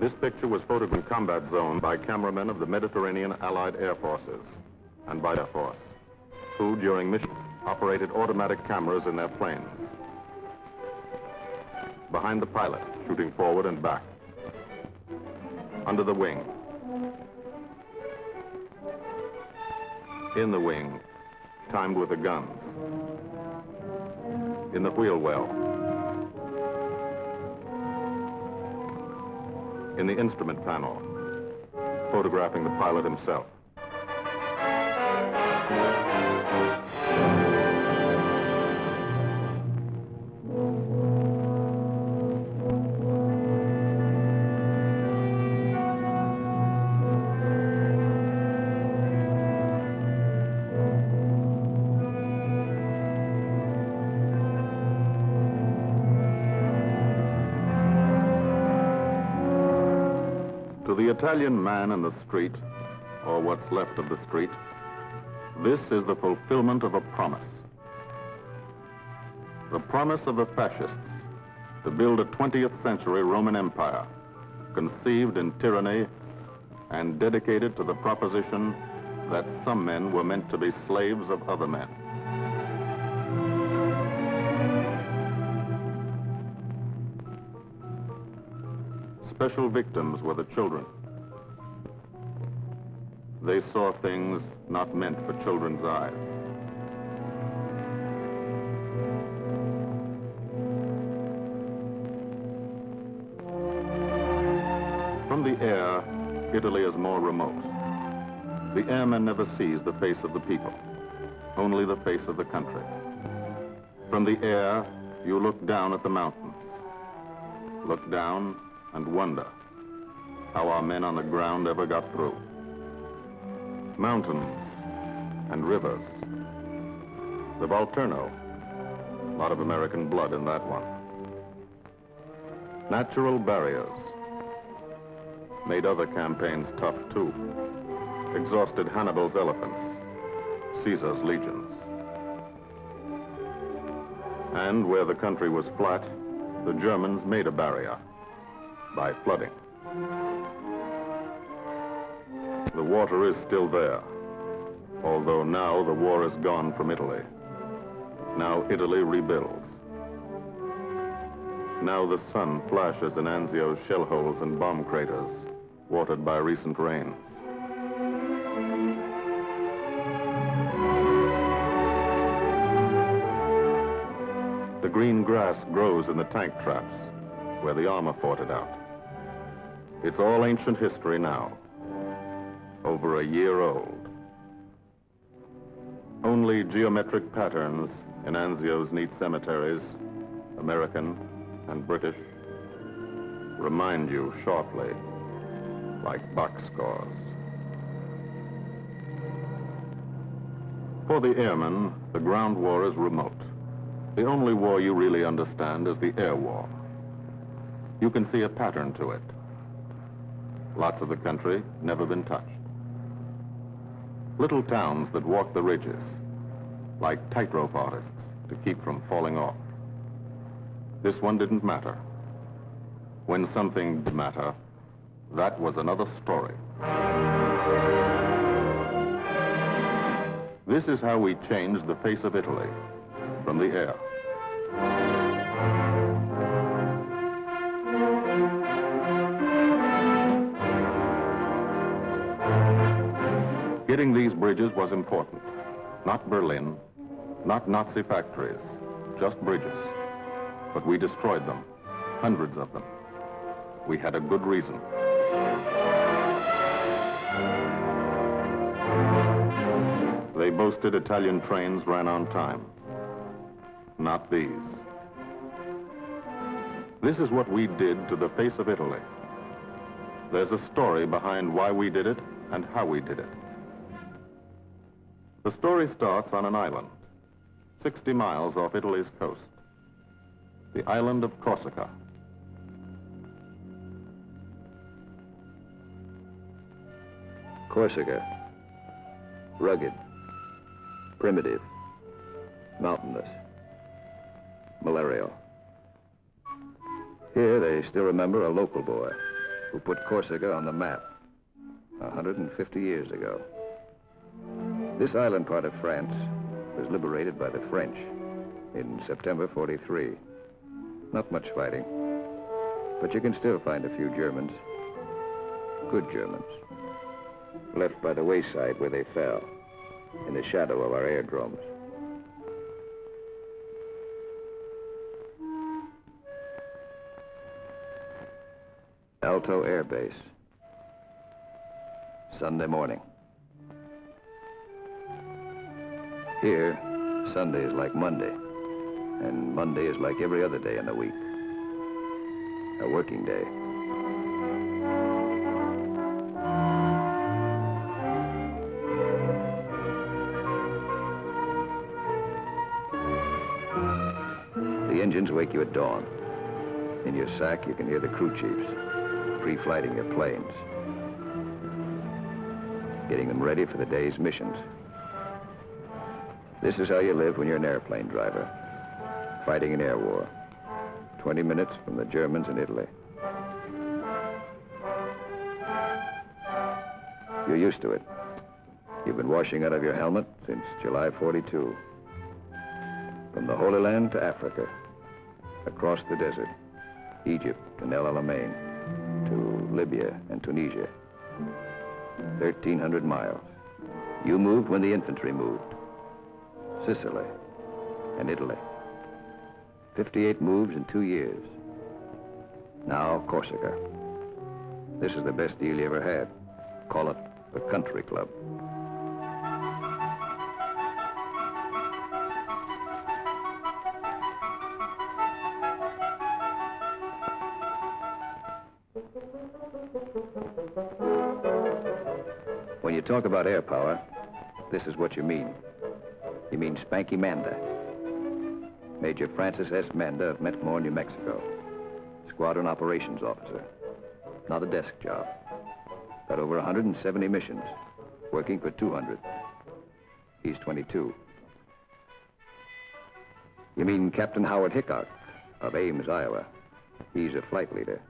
This picture was photographed in combat zone by cameramen of the Mediterranean Allied Air Forces and by Air Force, who during mission operated automatic cameras in their planes. Behind the pilot, shooting forward and back. Under the wing. In the wing, timed with the guns. In the wheel well. In the instrument panel, photographing the pilot himself. To the Italian man in the street, or what's left of the street, this is the fulfillment of a promise. The promise of the fascists to build a 20th century Roman Empire, conceived in tyranny and dedicated to the proposition that some men were meant to be slaves of other men. Special victims were the children. They saw things not meant for children's eyes. From the air, Italy is more remote. The airman never sees the face of the people, only the face of the country. From the air, you look down at the mountains. Look down and wonder how our men on the ground ever got through. Mountains and rivers. The Volturno, a lot of American blood in that one. Natural barriers made other campaigns tough too. Exhausted Hannibal's elephants, Caesar's legions. And where the country was flat, the Germans made a barrier by flooding. The water is still there, although now the war is gone from Italy. Now Italy rebuilds. Now the sun flashes in Anzio's shell holes and bomb craters, watered by recent rains. The green grass grows in the tank traps, where the armor fought it out. It's all ancient history now, over a year old. Only geometric patterns in Anzio's neat cemeteries, American and British, remind you shortly, like box scores. For the airmen, the ground war is remote. The only war you really understand is the air war. You can see a pattern to it. Lots of the country never been touched. Little towns that walk the ridges, like tightrope artists to keep from falling off. This one didn't matter. When something did matter, that was another story. This is how we changed the face of Italy, from the air. Getting these bridges was important. Not Berlin, not Nazi factories, just bridges. But we destroyed them, hundreds of them. We had a good reason. They boasted Italian trains ran on time. Not these. This is what we did to the face of Italy. There's a story behind why we did it and how we did it. The story starts on an island, 60 miles off Italy's coast, the island of Corsica. Corsica. Rugged. Primitive. Mountainous. Malarial. Here they still remember a local boy who put Corsica on the map 150 years ago. This island part of France was liberated by the French in September 43. Not much fighting, but you can still find a few Germans, good Germans, left by the wayside where they fell, in the shadow of our airdromes. Alto Air Base. Sunday morning. Here, Sunday is like Monday, and Monday is like every other day in the week. A working day. The engines wake you at dawn. In your sack, you can hear the crew chiefs pre-flighting your planes, getting them ready for the day's missions. This is how you live when you're an airplane driver, fighting an air war, 20 minutes from the Germans in Italy. You're used to it. You've been washing out of your helmet since July 42. From the Holy Land to Africa, across the desert, Egypt and El Alamein, to Libya and Tunisia. 1,300 miles. You moved when the infantry moved. Sicily and Italy. 58 moves in 2 years. Now Corsica. This is the best deal you ever had. Call it the country club. When you talk about air power, this is what you mean. You mean Spanky Manda. Major Francis S. Manda of Metmore, New Mexico. Squadron operations officer. Not a desk job. Got over 170 missions, working for 200. He's 22. You mean Captain Howard Hickok of Ames, Iowa. He's a flight leader.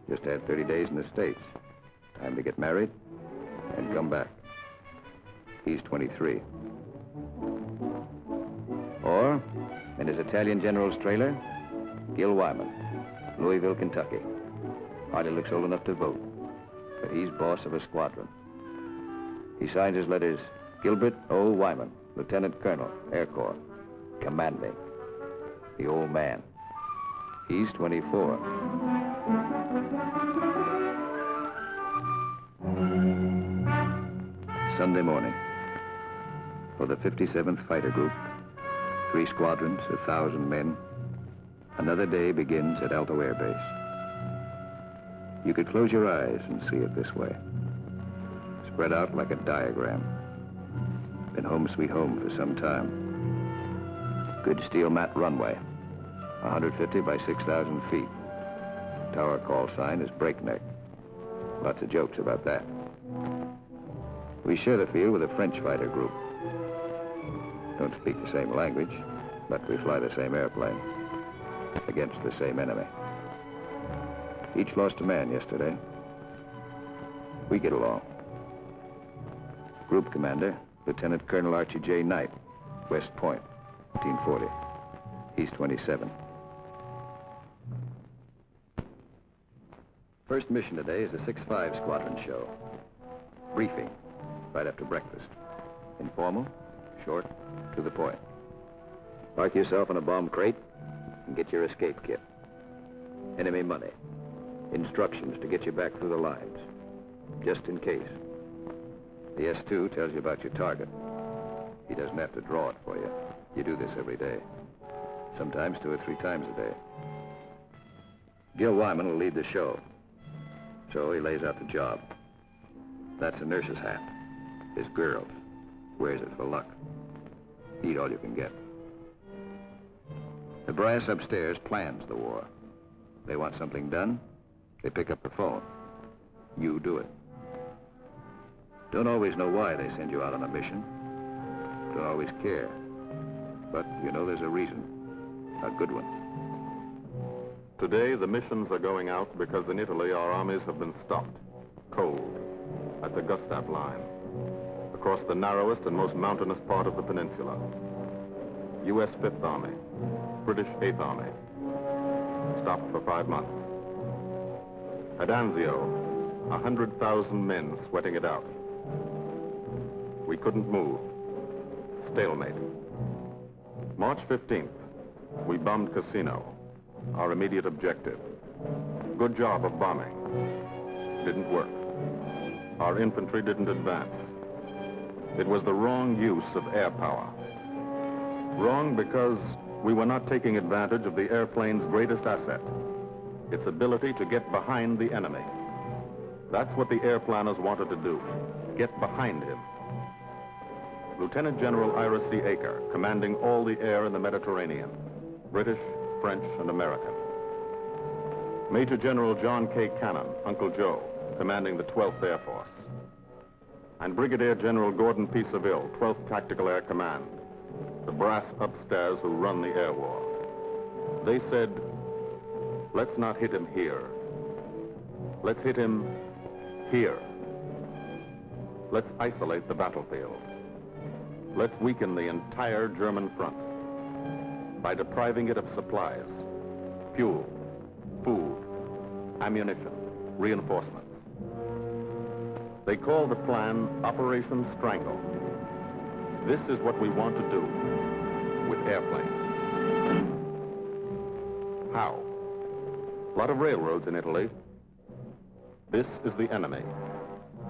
Just had 30 days in the States. Time to get married and come back. He's 23. Or, in his Italian general's trailer, Gil Wyman, Louisville, Kentucky. Hardly looks old enough to vote, but he's boss of a squadron. He signs his letters, Gilbert O. Wyman, Lieutenant Colonel, Air Corps, commanding. The old man. He's 24. Sunday morning. For the 57th Fighter Group, 3 squadrons, 1,000 men, another day begins at Alto Air Base. You could close your eyes and see it this way. Spread out like a diagram. Been home sweet home for some time. Good steel mat runway, 150 by 6,000 feet. Tower call sign is Breakneck. Lots of jokes about that. We share the field with a French fighter group. Don't speak the same language, but we fly the same airplane against the same enemy. Each lost a man yesterday. We get along. Group commander, Lieutenant Colonel Archie J. Knight, West Point, 1940. He's 27. First mission today is the 6-5 squadron show. Briefing, right after breakfast. Informal, short, to the point. Park yourself in a bomb crate and get your escape kit. Enemy money. Instructions to get you back through the lines, just in case. The S2 tells you about your target. He doesn't have to draw it for you. You do this every day. Sometimes 2 or 3 times a day. Gil Wyman will lead the show. So he lays out the job. That's a nurse's hat. His girl wears it for luck. Eat all you can get. The brass upstairs plans the war. They want something done, they pick up the phone. You do it. Don't always know why they send you out on a mission. Don't always care. But you know there's a reason. A good one. Today, the missions are going out because in Italy, our armies have been stopped, cold, at the Gustav line, across the narrowest and most mountainous part of the peninsula. U.S. Fifth Army, British Eighth Army, stopped for 5 months. At Anzio, 100,000 men sweating it out. We couldn't move. Stalemate. March 15th, we bombed Cassino, our immediate objective. Good job of bombing. Didn't work. Our infantry didn't advance. It was the wrong use of air power. Wrong because we were not taking advantage of the airplane's greatest asset, its ability to get behind the enemy. That's what the air planners wanted to do, get behind him. Lieutenant General Ira C. Aker, commanding all the air in the Mediterranean, British, French, and American. Major General John K. Cannon, Uncle Joe, commanding the 12th Air Force. And Brigadier General Gordon P. Seville, 12th Tactical Air Command, the brass upstairs who run the air war. They said, let's not hit him here. Let's hit him here. Let's isolate the battlefield. Let's weaken the entire German front by depriving it of supplies, fuel, food, ammunition, reinforcements. They call the plan Operation Strangle. This is what we want to do with airplanes. How? A lot of railroads in Italy. This is the enemy.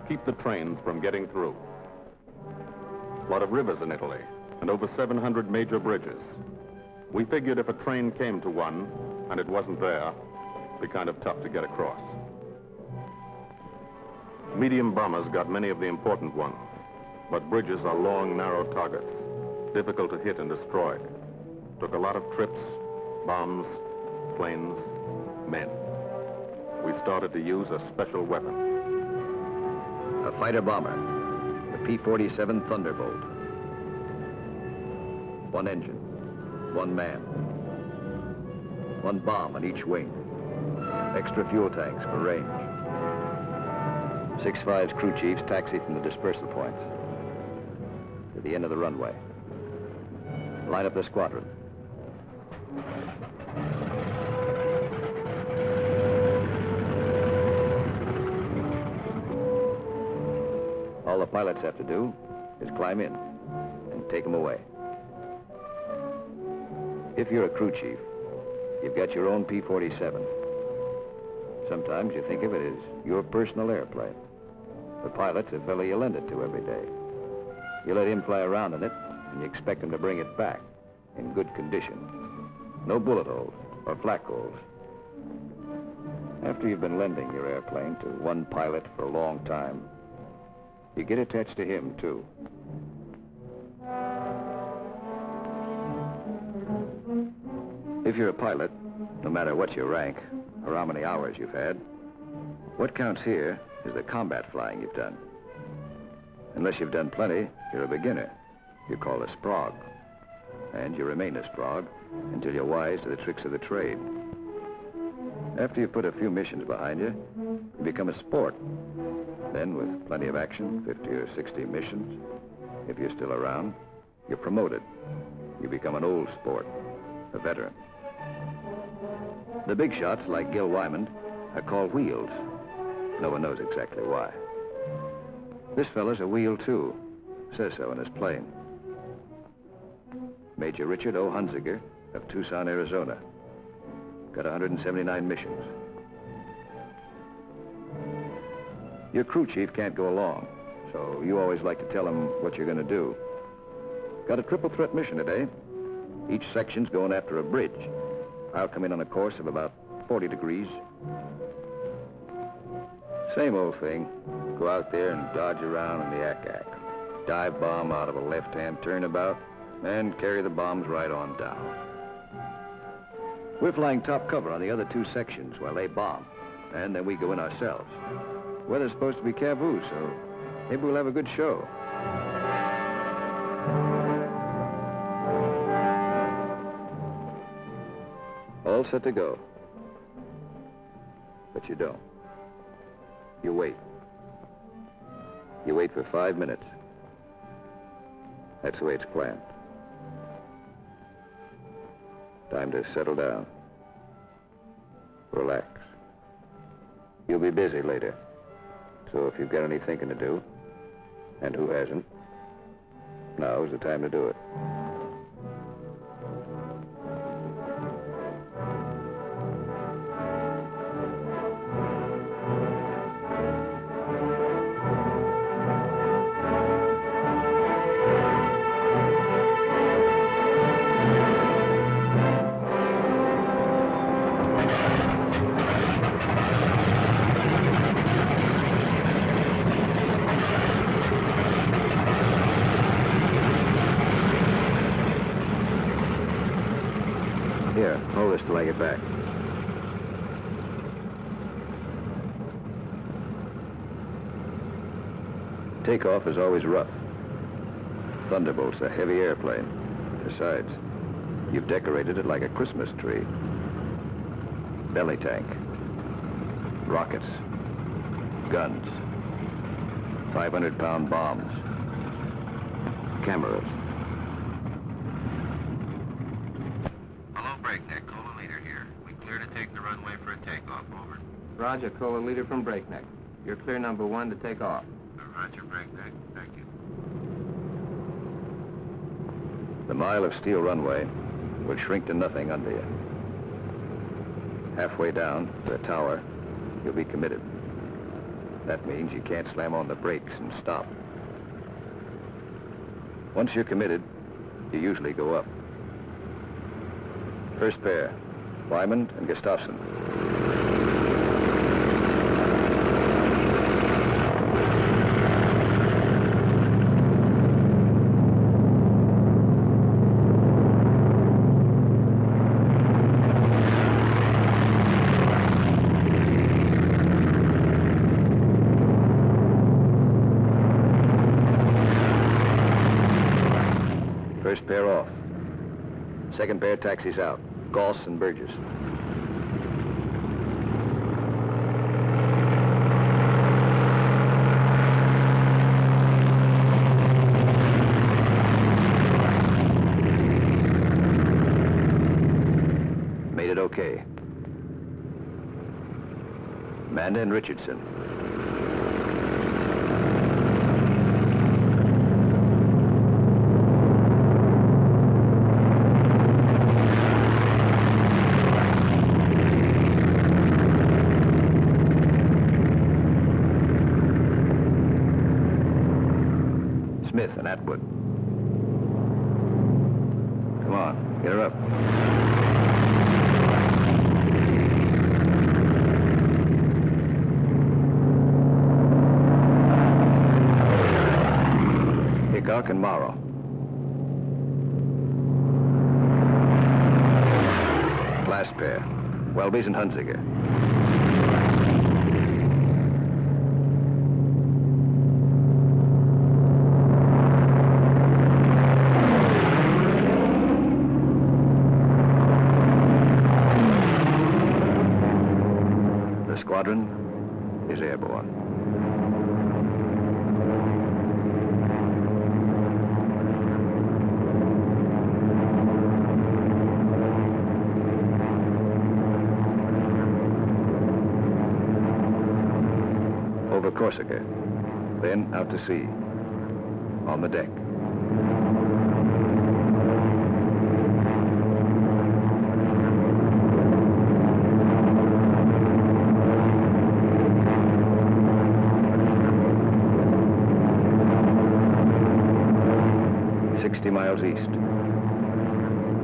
Keep the trains from getting through. A lot of rivers in Italy, and over 700 major bridges. We figured if a train came to one, and it wasn't there, it'd be kind of tough to get across. Medium bombers got many of the important ones, but bridges are long, narrow targets, difficult to hit and destroy. Took a lot of trips, bombs, planes, men. We started to use a special weapon. A fighter bomber, the P-47 Thunderbolt. One engine, one man, one bomb on each wing, extra fuel tanks for range. 6-5's crew chiefs taxi from the dispersal points to the end of the runway. Line up the squadron. All the pilots have to do is climb in and take them away. If you're a crew chief, you've got your own P-47. Sometimes you think of it as your personal airplane. The pilot's a fellow you lend it to every day. You let him fly around in it, and you expect him to bring it back in good condition. No bullet holes or flak holes. After you've been lending your airplane to one pilot for a long time, you get attached to him, too. If you're a pilot, no matter what your rank or how many hours you've had, what counts here is the combat flying you've done. Unless you've done plenty, you're a beginner. You're called a sprog. And you remain a sprog until you're wise to the tricks of the trade. After you've put a few missions behind you, you become a sport. Then, with plenty of action, 50 or 60 missions, if you're still around, you're promoted. You become an old sport, a veteran. The big shots, like Gil Wyman, are called wheels. No one knows exactly why. This fella's a wheel, too. Says so in his plane. Major Richard O. Hunziger of Tucson, Arizona. Got 179 missions. Your crew chief can't go along, so you always like to tell him what you're going to do. Got a triple threat mission today. Each section's going after a bridge. I'll come in on a course of about 40 degrees. Same old thing. Go out there and dodge around in the ack-ack. Dive bomb out of a left-hand turnabout, and carry the bombs right on down. We're flying top cover on the other two sections while they bomb, and then we go in ourselves. Weather's supposed to be cavoo, so Maybe we'll have a good show. All set to go. But you don't. You wait. You wait for 5 minutes. That's the way it's planned. Time to settle down. Relax. You'll be busy later. So if you've got any thinking to do, and who hasn't, now's the time to do it. Here, hold this till I get back. Takeoff is always rough. Thunderbolt's a heavy airplane. Besides, you've decorated it like a Christmas tree. Belly tank, rockets, guns, 500-pound bombs, cameras. Breakneck, Cola Leader here. We clear to take the runway for a takeoff, over. Roger, Cola Leader from Breakneck. You're clear number 1 to take off. Roger, Breakneck. Thank you. The mile of steel runway will shrink to nothing under you. Halfway down to the tower, you'll be committed. That means you can't slam on the brakes and stop. Once you're committed, you usually go up. First pair, Wyman and Gustafson. First pair off. Second pair taxis out. Goss and Burgess. Made it okay. Manda and Richardson. Smith and Atwood. Come on, get her up. Hickok and Morrow. Last pair, Welby's and Hunziker. Squadron is airborne. Over Corsica, then out to sea, on the deck. Miles east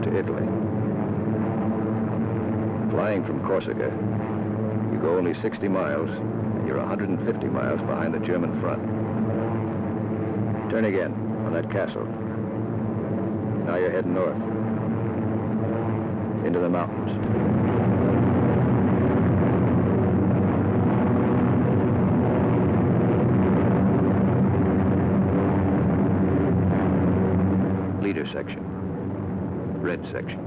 to Italy. Flying from Corsica, you go only 60 miles, and you're 150 miles behind the German front. Turn again on that castle. Now you're heading north, into the mountains. section, red section,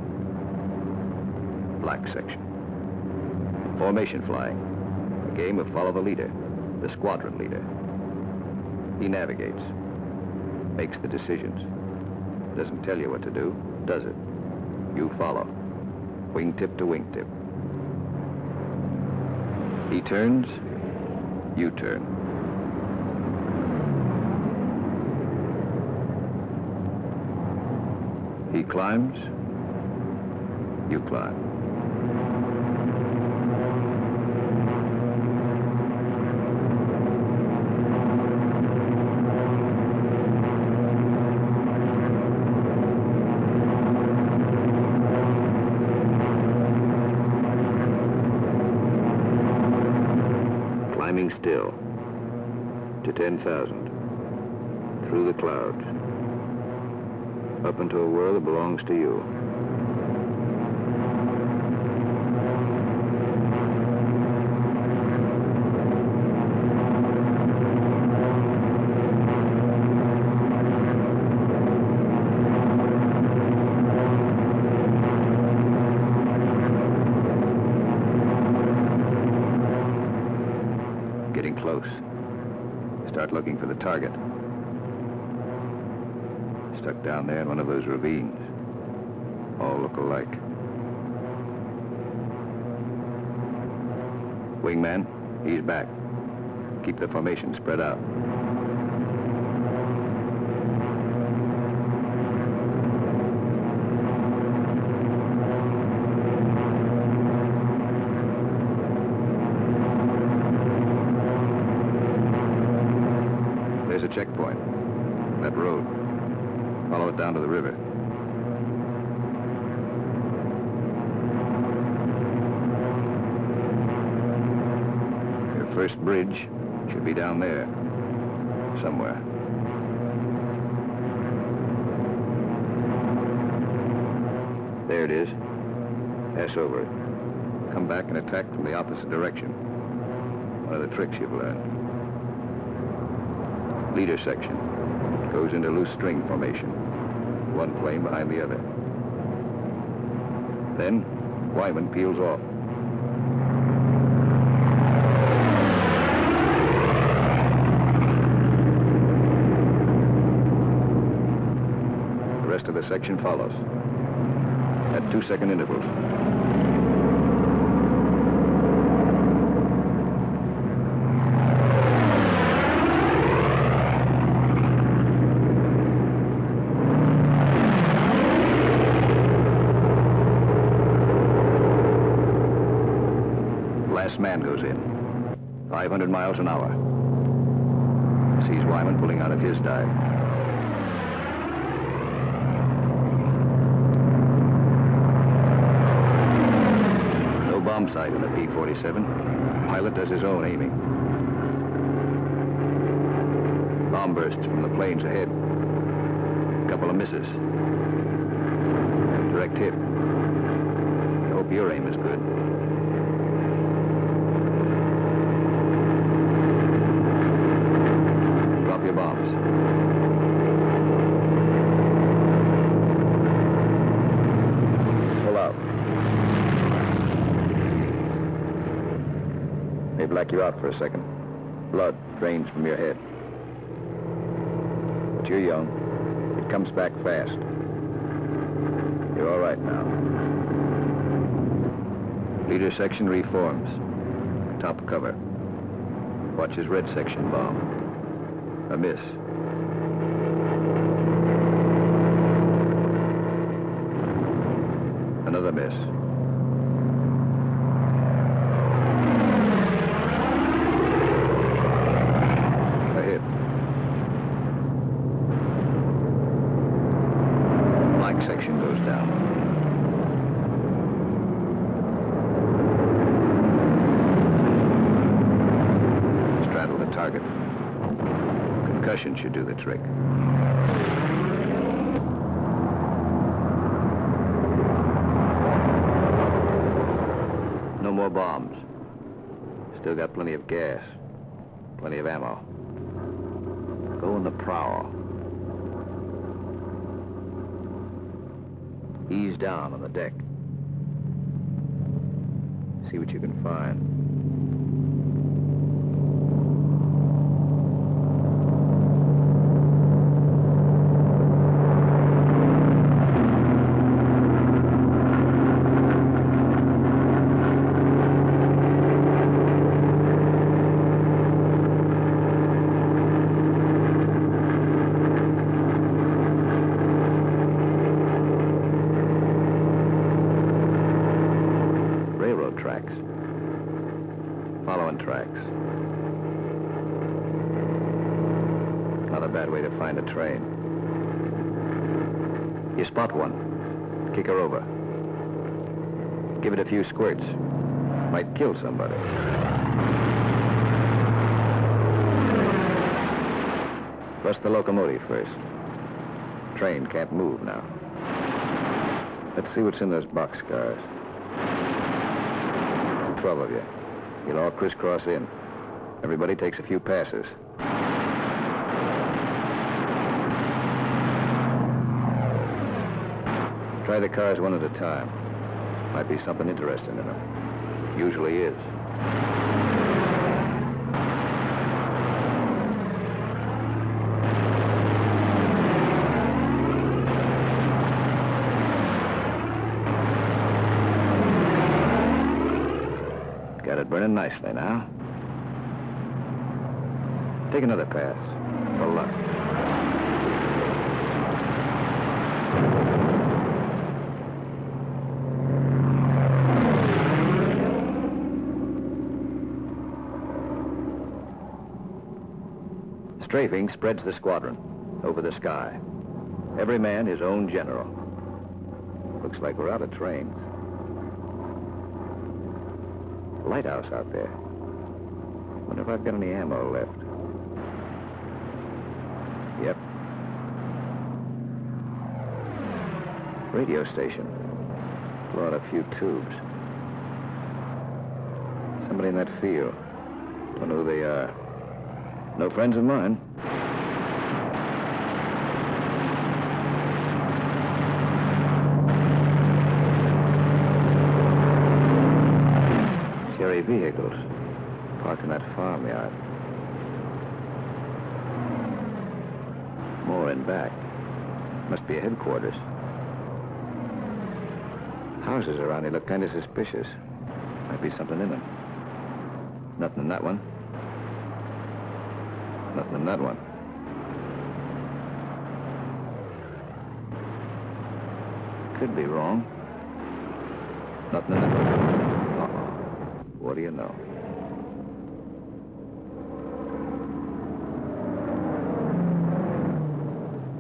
black section. Formation flying, a game of follow the leader, the squadron leader. He navigates, makes the decisions. Doesn't tell you what to do, does it? You follow, wingtip to wingtip. He turns, you turn. He climbs, you climb. Climbing still to 10,000, through the clouds, up into a world that belongs to you. Getting close. Start looking for the target. Stuck down there in one of those ravines. All look alike. Wingman, he's back. Keep the formation spread out. There's a checkpoint. That road. Follow it down to the river. Your first bridge should be down there, somewhere. There it is. Pass over it. Come back and attack from the opposite direction. One of the tricks you've learned. Leader section. Goes into loose string formation. One plane behind the other. Then, Wyman peels off. The rest of the section follows. At 2-second intervals. Man goes in. 500 miles an hour. Sees Wyman pulling out of his dive. No bomb sight in the P-47. Pilot does his own aiming. Bomb bursts from the planes ahead. Couple of misses. Direct hit. I hope your aim is good. Your bombs. Pull out. They black you out for a second. Blood drains from your head. But you're young. It comes back fast. You're all right now. Leader section reforms. Top cover. Watch his red section bomb. A miss. Another miss. A hit. Black section goes down. Straddle the target. Concussion should do the trick. No more bombs. Still got plenty of gas. Plenty of ammo. Go in the prowl. Ease down on the deck. See what you can find. Tracks. Following tracks. Not a bad way to find a train. You spot one. Kick her over. Give it a few squirts. Might kill somebody. Bust the locomotive first. Train can't move now. Let's see what's in those boxcars. 12 of you. You'll all crisscross in. Everybody takes a few passes. Try the cars one at a time. Might be something interesting in them. Usually is. Got it burning nicely now. Take another pass. For luck. Strafing spreads the squadron over the sky. Every man his own general. Looks like we're out of trains. Lighthouse out there. Wonder if I've got any ammo left. Yep. Radio station. Blow out a few tubes. Somebody in that field. Don't know who they are. No friends of mine. Vehicles parked in that farmyard. More in back. Must be a headquarters. Houses around here look kind of suspicious. Might be something in them. Nothing in that one. Nothing in that one. Could be wrong. Nothing in that one. What do you know?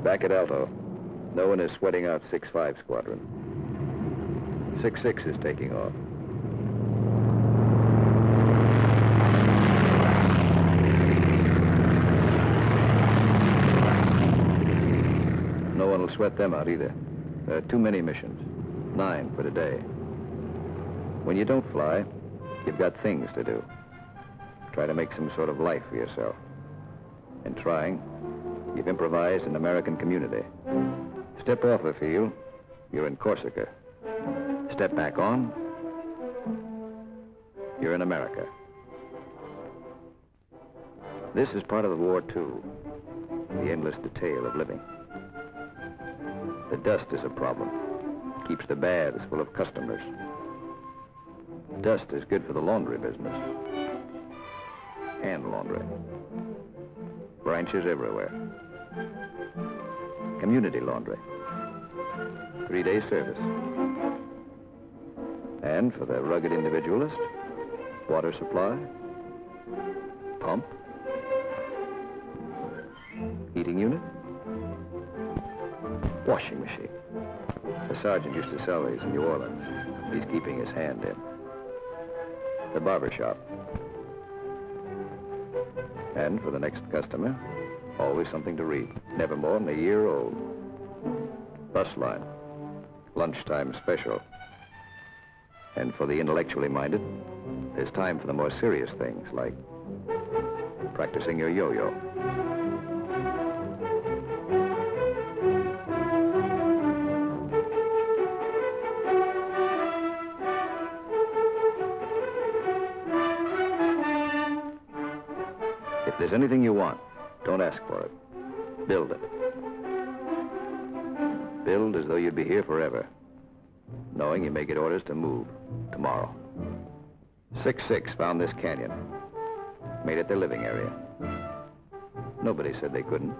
Back at Alto, no one is sweating out 6-5 squadron. 6-6 is taking off. No one will sweat them out either. There are too many missions. 9 for today. When you don't fly, you've got things to do. Try to make some sort of life for yourself. In trying, you've improvised an American community. Step off the field, you're in Corsica. Step back on, you're in America. This is part of the war, too. The endless detail of living. The dust is a problem. Keeps the baths full of customers. Dust is good for the laundry business. Hand laundry. Branches everywhere. Community laundry. 3-day service. And for the rugged individualist, water supply, pump, heating unit, washing machine. The sergeant used to sell these in New Orleans. He's keeping his hand in. The barber shop. And for the next customer, always something to read. Never more than a year old. Bus line. Lunchtime special. And for the intellectually minded, there's time for the more serious things, like practicing your yo-yo. If there's anything you want, don't ask for it. Build it. Build as though you'd be here forever, knowing you may get orders to move tomorrow. 6-6 found this canyon, made it their living area. Nobody said they couldn't.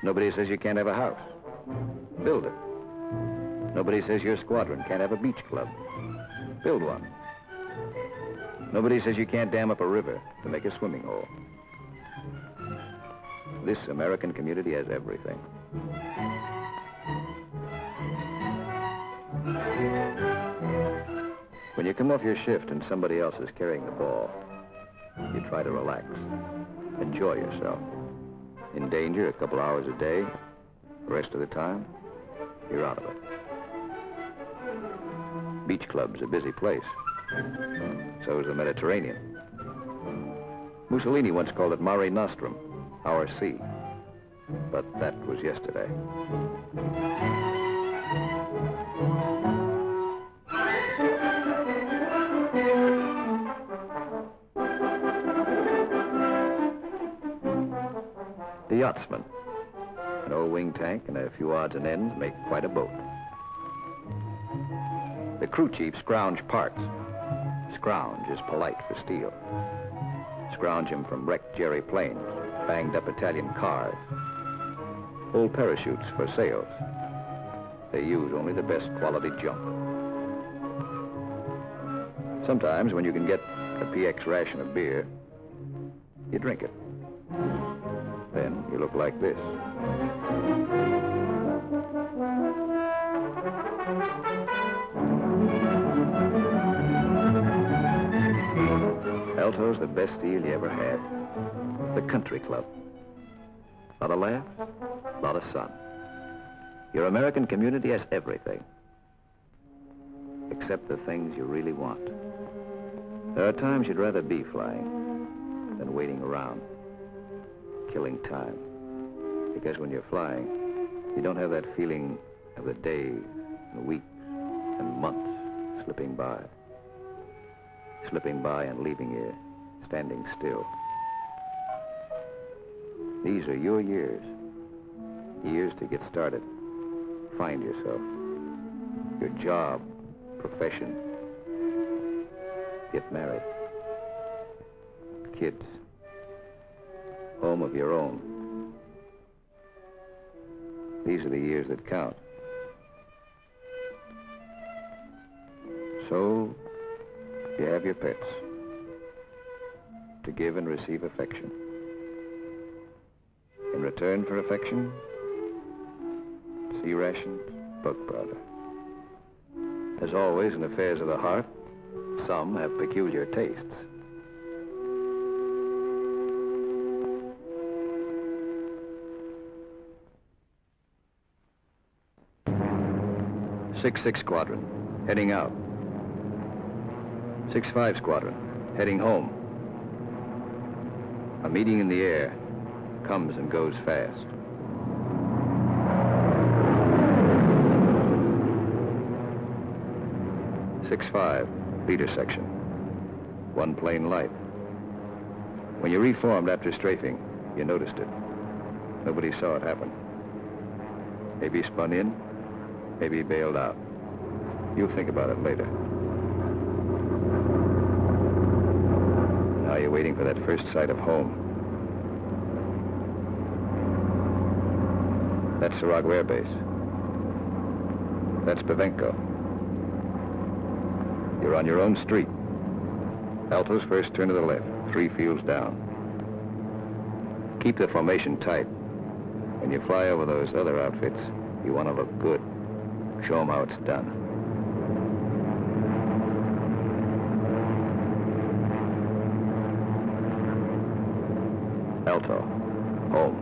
Nobody says you can't have a house. Build it. Nobody says your squadron can't have a beach club. Build one. Nobody says you can't dam up a river to make a swimming hole. This American community has everything. When you come off your shift and somebody else is carrying the ball, you try to relax, enjoy yourself. In danger a couple hours a day, the rest of the time, you're out of it. Beach club's a busy place. So is the Mediterranean. Mussolini once called it Mare Nostrum, our sea. But that was yesterday. The yachtsman. An old wing tank and a few odds and ends make quite a boat. The crew chief scrounge parts. Scrounge is polite for steel. Scrounge him from wrecked Jerry planes, banged up Italian cars, old parachutes for sails. They use only the best quality junk. Sometimes when you can get a PX ration of beer, you drink it. Then you look like this. Alto's the best deal you ever had. The country club. Lot of laughs, lot of sun. Your American community has everything. Except the things you really want. There are times you'd rather be flying than waiting around, killing time. Because when you're flying, you don't have that feeling of the days and weeks and months slipping by. Slipping by and leaving you standing still. These are your years. Years to get started. Find yourself. Your job, profession. Get married. Kids. Home of your own. These are the years that count. So, you have your pets. To give and receive affection. In return for affection, sea rations, bug powder. As always in affairs of the heart, some have peculiar tastes. Six Squadron, heading out. 6-5 Squadron, heading home. A meeting in the air comes and goes fast. Six-5, leader section. One plane light. When you reformed after strafing, you noticed it. Nobody saw it happen. Maybe spun in, maybe bailed out. You'll think about it later. Now you're waiting for that first sight of home. That's Sarago Air Base. That's Bavenko. You're on your own street. Alto's first turn to the left, 3 fields down. Keep the formation tight. When you fly over those other outfits, you want to look good. Show them how it's done. Alto, home.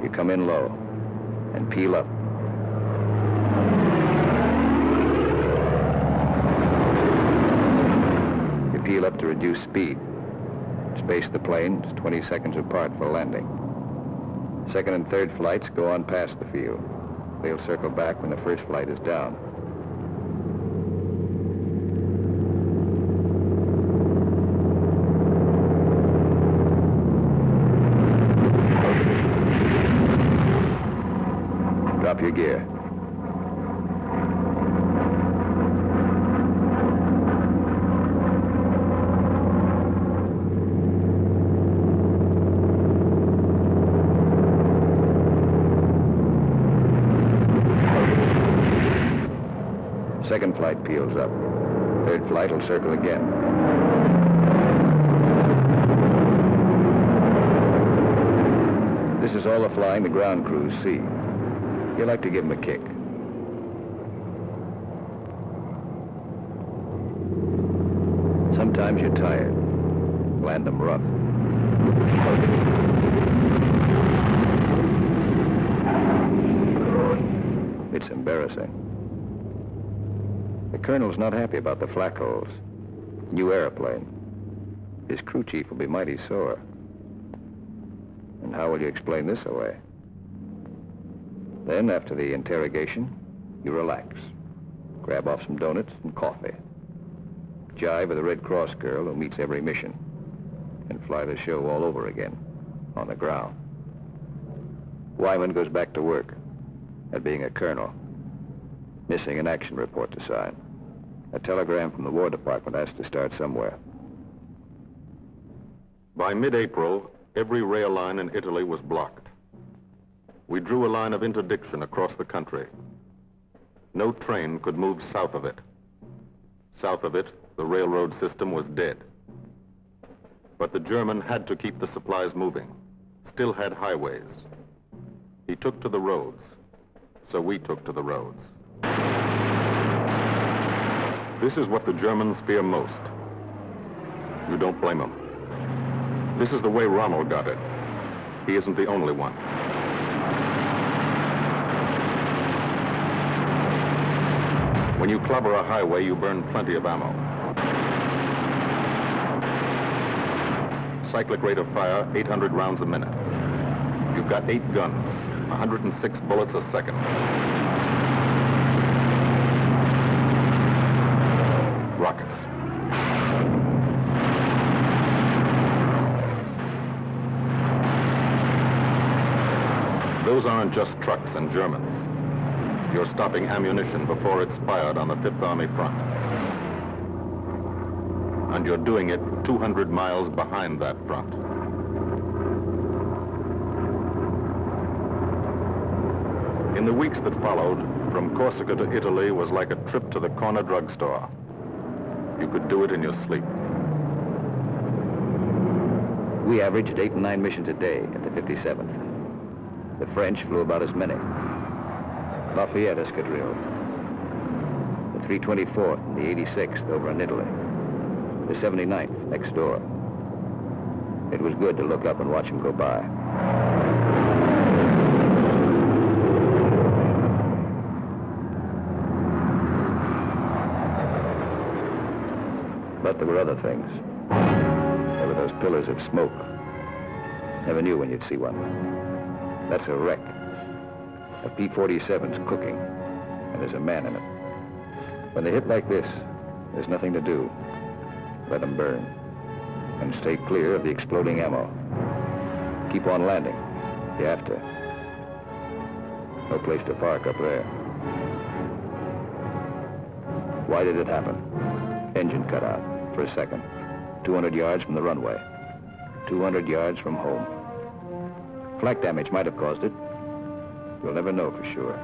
You come in low and peel up. You peel up to reduce speed. Space the planes 20 seconds apart for landing. Second and third flights go on past the field. They'll circle back when the first flight is down. gear. Second flight peels up. Third flight will circle again. This is all the flying the ground crews see. You like to give them a kick. Sometimes you're tired. Land them rough. It's embarrassing. The colonel's not happy about the flak holes. New airplane. His crew chief will be mighty sore. And how will you explain this away? Then, after the interrogation, you relax. Grab off some donuts and coffee. Jive with a Red Cross girl who meets every mission. And fly the show all over again, on the ground. Wyman goes back to work at being a colonel. Missing an action report to sign. A telegram from the War Department has to start somewhere. By mid-April, every rail line in Italy was blocked. We drew a line of interdiction across the country. No train could move south of it. South of it, the railroad system was dead. But the German had to keep the supplies moving, still had highways. He took to the roads, so we took to the roads. This is what the Germans fear most. You don't blame them. This is the way Rommel got it. He isn't the only one. When you clobber a highway, you burn plenty of ammo. Cyclic rate of fire, 800 rounds a minute. You've got 8 guns, 106 bullets a second. Rockets. Those aren't just trucks and Germans. You're stopping ammunition before it's fired on the Fifth Army front. And you're doing it 200 miles behind that front. In the weeks that followed, from Corsica to Italy was like a trip to the corner drugstore. You could do it in your sleep. We averaged 8 and 9 missions a day at the 57th. The French flew about as many. Lafayette Escadrille. The 324th and the 86th over in Italy. The 79th next door. It was good to look up and watch them go by. But there were other things. There were those pillars of smoke. Never knew when you'd see one. That's a wreck. A P-47's cooking, and there's a man in it. When they hit like this, there's nothing to do. Let them burn. And stay clear of the exploding ammo. Keep on landing. You have to. No place to park up there. Why did it happen? Engine cut out for a second. 200 yards from the runway. 200 yards from home. Flak damage might have caused it. You'll never know for sure.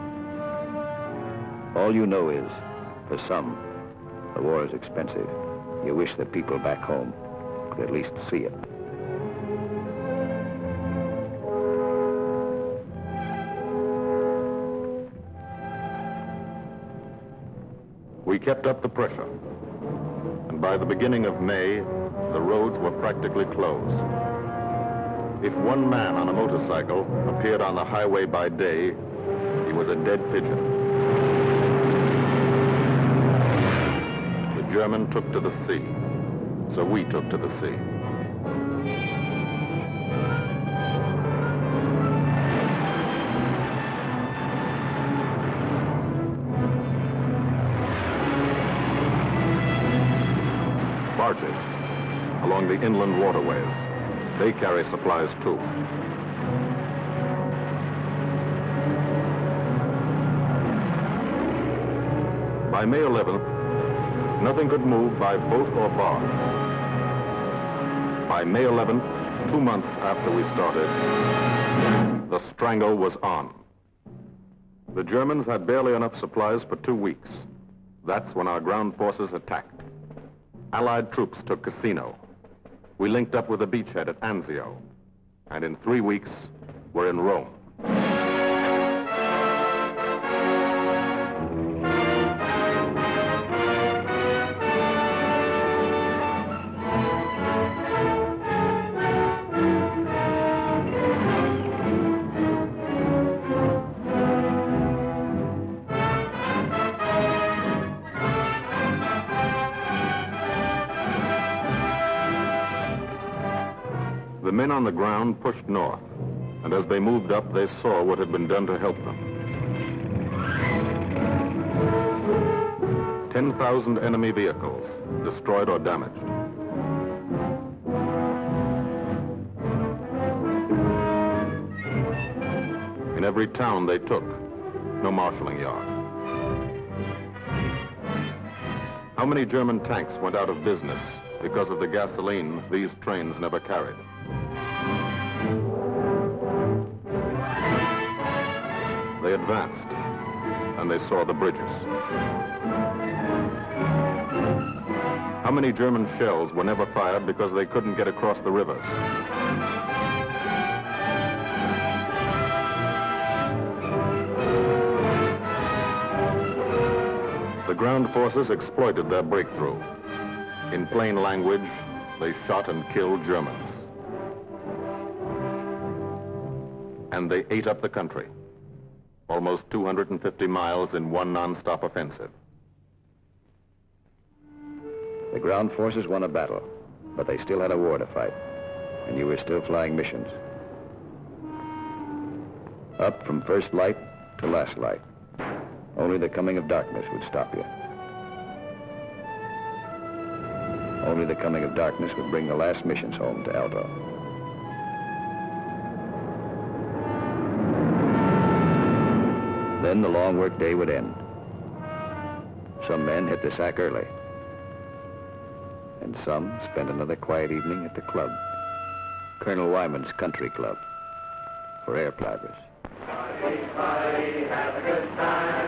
All you know is, for some, the war is expensive. You wish that people back home could at least see it. We kept up the pressure. And by the beginning of May, the roads were practically closed. If one man on a motorcycle appeared on the highway by day, he was a dead pigeon. The German took to the sea, so we took to the sea. Barges along the inland waterways. They carry supplies too. By May 11th, nothing could move by boat or barge. By May 11th, 2 months after we started, the Strangle was on. The Germans had barely enough supplies for 2 weeks. That's when our ground forces attacked. Allied troops took Cassino. We linked up with a beachhead at Anzio. And in 3 weeks, we're in Rome. The men on the ground pushed north, and as they moved up, they saw what had been done to help them. 10,000 enemy vehicles, destroyed or damaged. In every town they took, no marshalling yard. How many German tanks went out of business because of the gasoline these trains never carried? They advanced, and they saw the bridges. How many German shells were never fired because they couldn't get across the rivers? The ground forces exploited their breakthrough. In plain language, they shot and killed Germans. And they ate up the country. Almost 250 miles in one non-stop offensive. The ground forces won a battle, but they still had a war to fight, and you were still flying missions. Up from first light to last light. Only the coming of darkness would stop you. Only the coming of darkness would bring the last missions home to Alto. Then the long work day would end. Some men hit the sack early. And some spent another quiet evening at the club. Colonel Wyman's Country Club for air flaggers. Party, party, have a good time.